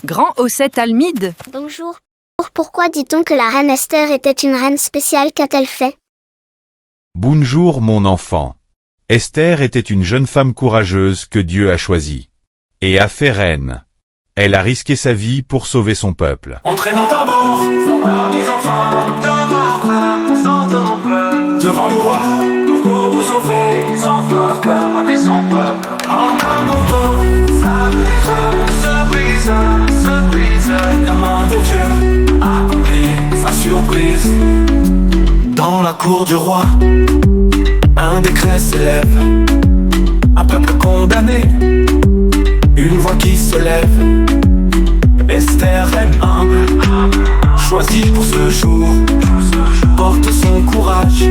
Grand Osset Almide. Bonjour. Pourquoi dit-on que la reine Esther était une reine spéciale? Qu'a-t-elle fait? Bonjour mon enfant. Esther était une jeune femme courageuse que Dieu a choisie. Et a fait reine. Elle a risqué sa vie pour sauver son peuple. On traîne en tambour, les enfants, devant le roi, pour vous sauver, sans peur, avec son peuple. En un moment, ça brise, la main de Dieu accomplit sa surprise. Dans la cour du roi, un décret s'élève, un peuple condamné, une voix qui se lève. Esther, reine humble, choisie pour ce jour, porte son courage,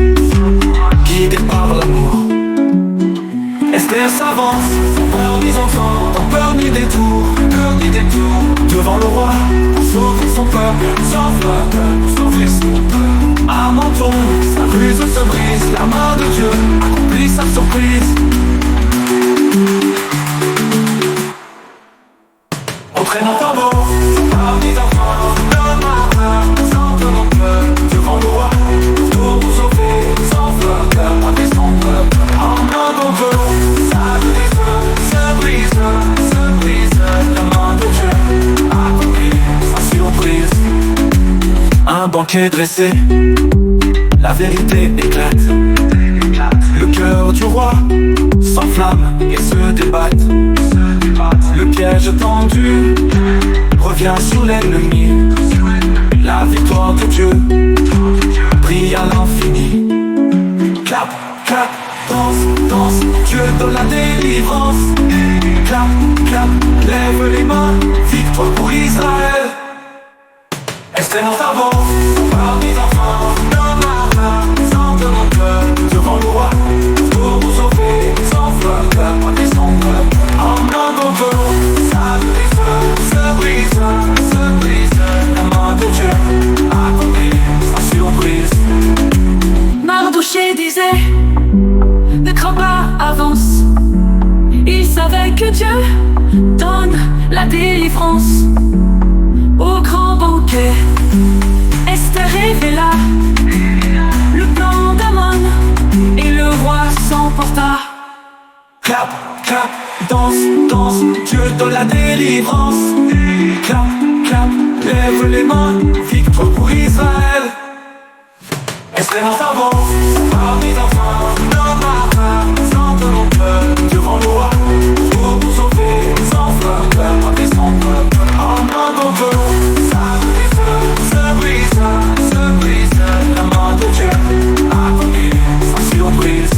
guidée par l'amour. Esther s'avance, sans peur ni enfants, sans peur ni détour, devant le roi, pour sauver son peuple, sans peur, pour sauver son peuple. À menton, sa ruse se brise, la main de Dieu accomplit sa surprise. On traîne en tambour, parmi enfants, sans peur, devant le roi, pour vous sauver, sans peur, avec son peuple. En un bon peu, ça brise, la main de Dieu accomplit sa surprise. Un banquet dressé, la vérité éclate. Le cœur du roi s'enflamme et se débatte. Le piège tendu revient sur l'ennemi. La victoire de Dieu brille à l'infini. Clap, clap, danse, Dieu donne la délivrance. Clap, clap, lève les mains, victoire pour Israël. Esther en avant, parmi les enfants, sans peur, devant le roi, pour vous sauver, sans peur, avec son peuple. En un bon peu, ça brise, la main de Dieu accomplit sa surprise. Mardoché disait, ne crains pas, avance. Il savait que Dieu donne la délivrance. Au grand banquet, Esther révéla le plan d'Amon, et le roi s'emporta. Clap, clap, danse, Dieu donne la délivrance. Clap, clap, lève les mains, victoire pour Israël. Esther en savon, parmi les enfants, sans peur, devant le roi, pour vous sauver, sans peur, avec son peuple. En un bon peu, ça brise, la main de Dieu accomplit sa surprise.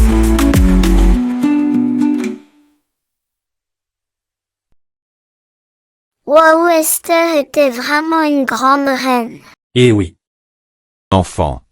Waouh, Esther était vraiment une grande reine. Eh oui. Enfant.